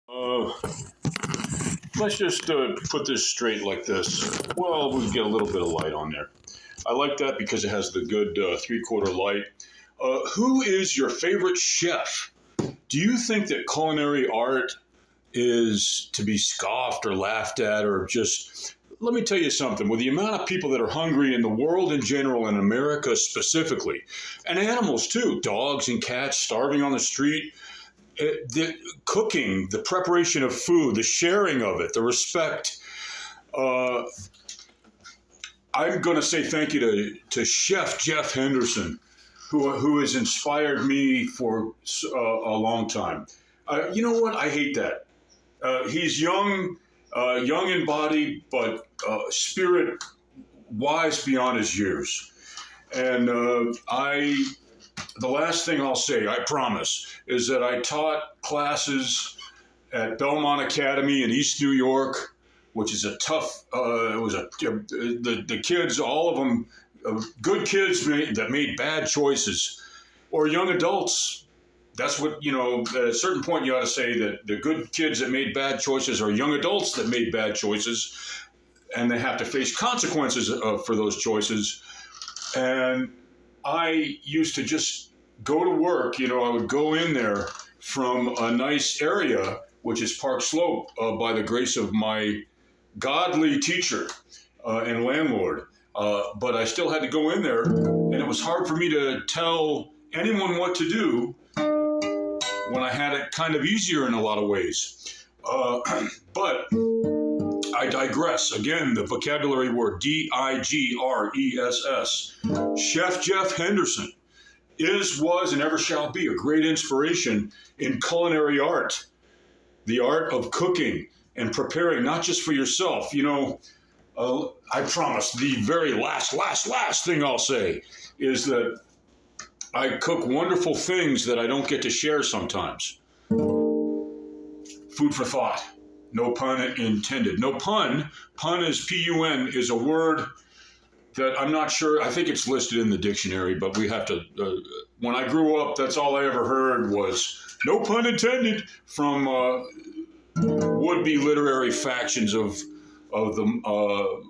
Uh, let's just put this straight like this. Well, we get a little bit of light on there. I like that because it has the good three-quarter light. Who is your favorite chef? Do you think that culinary art is to be scoffed or laughed at or just. Let me tell you something. With the amount of people that are hungry in the world in general, in America specifically, and animals too, dogs and cats starving on the street, the cooking, the preparation of food, the sharing of it, the respect. Uh, I'm going to say thank you to Chef Jeff Henderson, who has inspired me for a long time. You know what? I hate that. He's young in body, but spirit wise beyond his years. And the last thing I'll say, I promise, is that I taught classes at Belmont Academy in East New York, which is a tough. It was the kids, all of them, good kids that made bad choices, or young adults. That's what, at a certain point you ought to say that the good kids that made bad choices are young adults that made bad choices, and they have to face consequences for those choices. And I used to just go to work. I would go in there from a nice area, which is Park Slope, by the grace of my godly teacher and landlord. But I still had to go in there, and it was hard for me to tell anyone what to do when I had it kind of easier in a lot of ways. But I digress. Again, the vocabulary word Digress. Chef Jeff Henderson was, and ever shall be a great inspiration in culinary art, the art of cooking and preparing, not just for yourself. I promise the very last thing I'll say is that I cook wonderful things that I don't get to share sometimes. Food for thought. No pun intended. No pun. Pun is P-U-N is a word that I'm not sure. I think it's listed in the dictionary, but we have to. When I grew up, that's all I ever heard was no pun intended from would-be literary factions of the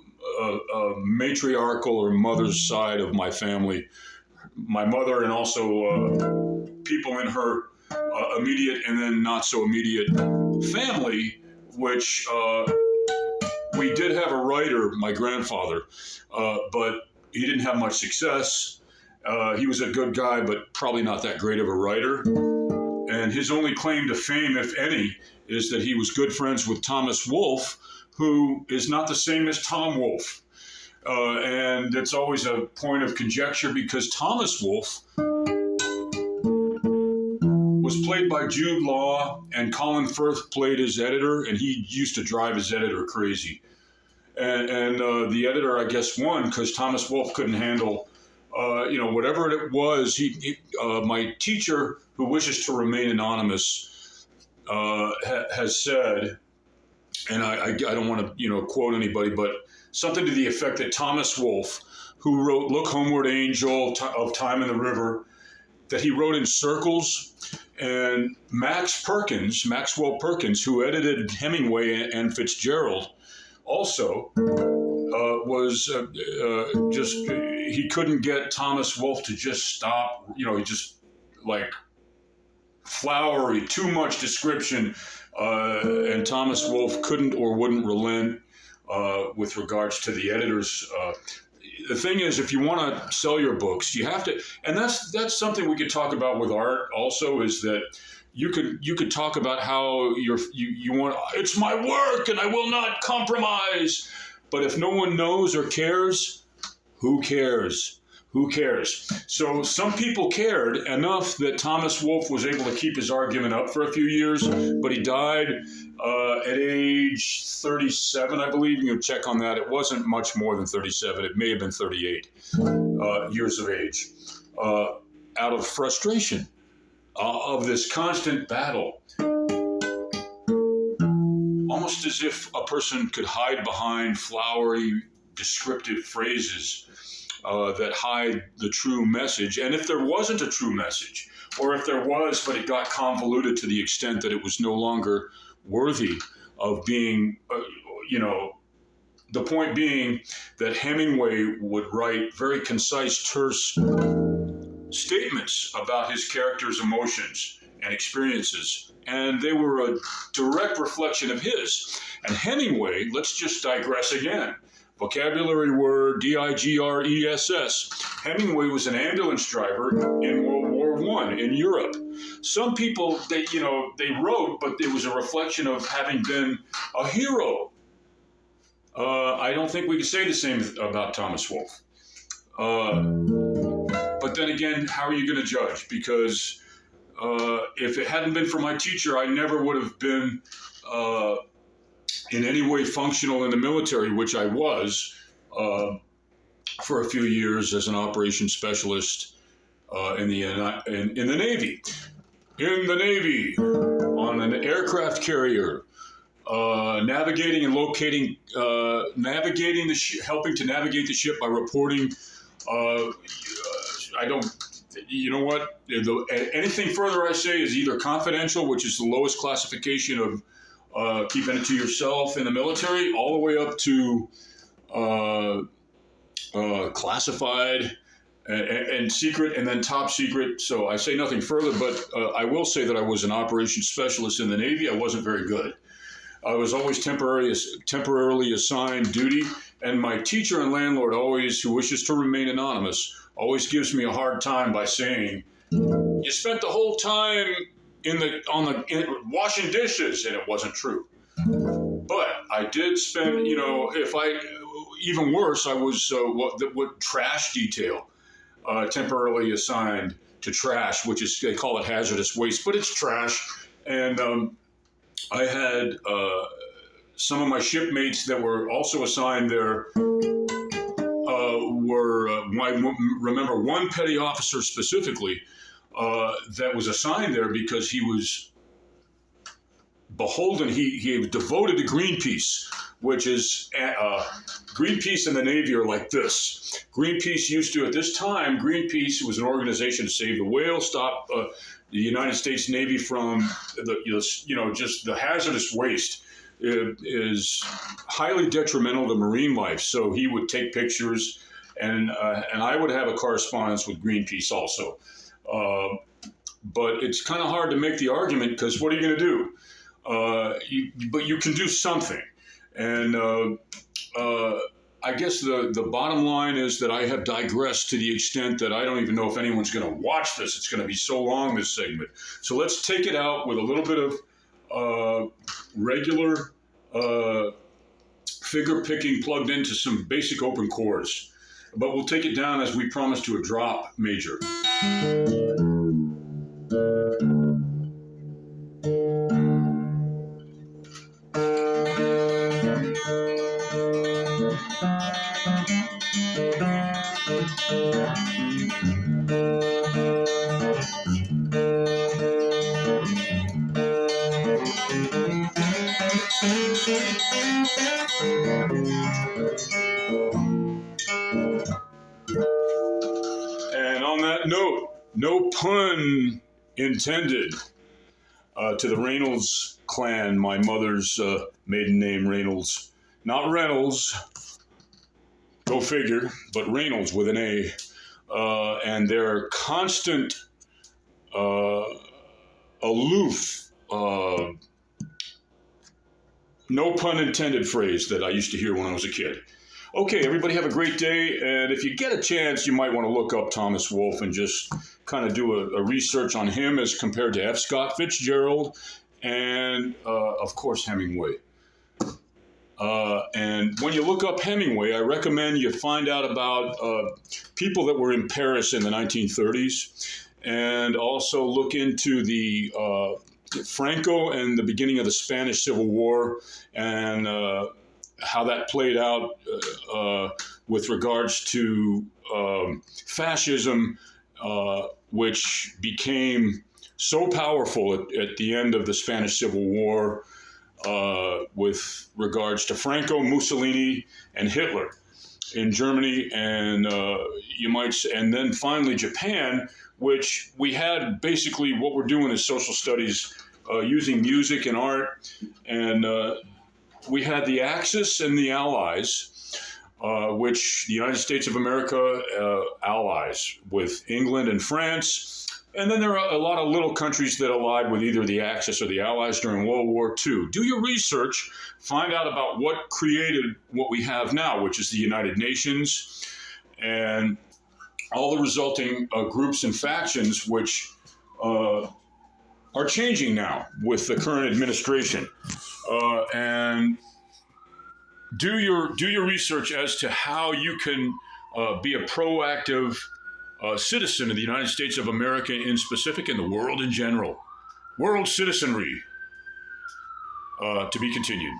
matriarchal or mother's side of my family. My mother and also people in her immediate and then not so immediate family, which we did have a writer, my grandfather, but he didn't have much success. He was a good guy, but probably not that great of a writer. And his only claim to fame, if any, is that he was good friends with Thomas Wolfe, who is not the same as Tom Wolfe. And it's always a point of conjecture because Thomas Wolfe was played by Jude Law, and Colin Firth played his editor, and he used to drive his editor crazy. And the editor, I guess, won because Thomas Wolfe couldn't handle, whatever it was. My teacher, who wishes to remain anonymous, has said, and I don't want to, quote anybody, but something to the effect that Thomas Wolfe, who wrote Look Homeward Angel, of Time in the River, that he wrote in circles. And Maxwell Perkins, who edited Hemingway and Fitzgerald, also was he couldn't get Thomas Wolfe to just stop. He just like flowery, too much description. And Thomas Wolfe couldn't or wouldn't relent with regards to the editors. The thing is, if you want to sell your books, you have to, and that's something we could talk about with art. Also, is that you could talk about how you want. It's my work, and I will not compromise. But if no one knows or cares, who cares? Who cares? So some people cared enough that Thomas Wolfe was able to keep his argument up for a few years, but he died at age 37, I believe. You can check on that. It wasn't much more than 37. It may have been 38 years of age, out of frustration of this constant battle. Almost as if a person could hide behind flowery, descriptive phrases that hide the true message. And if there wasn't a true message, or if there was, but it got convoluted to the extent that it was no longer worthy of being, the point being that Hemingway would write very concise, terse statements about his character's emotions and experiences, and they were a direct reflection of his. And Hemingway, let's just digress again. Vocabulary word, D-I-G-R-E-S-S. Hemingway was an ambulance driver in World War I in Europe. Some people, they wrote, but it was a reflection of having been a hero. I don't think we can say the same about Thomas Wolfe. But then again, how are you going to judge? Because if it hadn't been for my teacher, I never would have been in any way functional in the military, which I was for a few years as an operations specialist in the Navy. In the Navy, on an aircraft carrier, navigating and locating, helping to navigate the ship by reporting. You know what? Anything further I say is either confidential, which is the lowest classification of keeping it to yourself in the military, all the way up to classified and secret, and then top secret. So I say nothing further, but I will say that I was an operations specialist in the Navy. I wasn't very good. I was always temporarily assigned duty, and my teacher and landlord always, who wishes to remain anonymous, always gives me a hard time by saying, "You spent the whole time washing dishes," and it wasn't true. But I did spend, even worse, I was what trash detail, temporarily assigned to trash, which is, they call it hazardous waste, but it's trash. And I had some of my shipmates that were also assigned there. I remember one petty officer specifically that was assigned there because he was beholden. He was devoted to Greenpeace, which is Greenpeace and the Navy are like this. Greenpeace used to, at this time, Greenpeace was an organization to save the whales, stop the United States Navy from just the hazardous waste. It is highly detrimental to marine life. So he would take pictures, and I would have a correspondence with Greenpeace also. But it's kind of hard to make the argument, because what are you going to do? But you can do something. And I guess the bottom line is that I have digressed to the extent that I don't even know if anyone's going to watch this. It's going to be so long, this segment. So let's take it out with a little bit of regular figure picking plugged into some basic open chords. But we'll take it down as we promised to a drop major. And on that note, no pun intended, to the Reynolds clan, my mother's maiden name Reynolds, not Reynolds, go figure, but Reynolds with an A, and their constant aloof, no pun intended phrase that I used to hear when I was a kid. Okay, everybody have a great day, and if you get a chance, you might want to look up Thomas Wolfe and just kind of do a research on him as compared to F. Scott Fitzgerald and, of course, Hemingway. And when you look up Hemingway, I recommend you find out about people that were in Paris in the 1930s, and also look into the Franco and the beginning of the Spanish Civil War, and how that played out with regards to fascism, which became so powerful at the end of the Spanish Civil War with regards to Franco, Mussolini, and Hitler. in Germany, and you might, and then finally Japan, which we had basically what we're doing is social studies using music and art, and we had the Axis and the Allies. Which the United States of America allies with England and France. And then there are a lot of little countries that allied with either the Axis or the Allies during World War II. Do your research, find out about what created what we have now, which is the United Nations and all the resulting groups and factions, which are changing now with the current administration. And do your research as to how you can be a proactive citizen of the United States of America in specific and the world in general. World citizenry to be continued.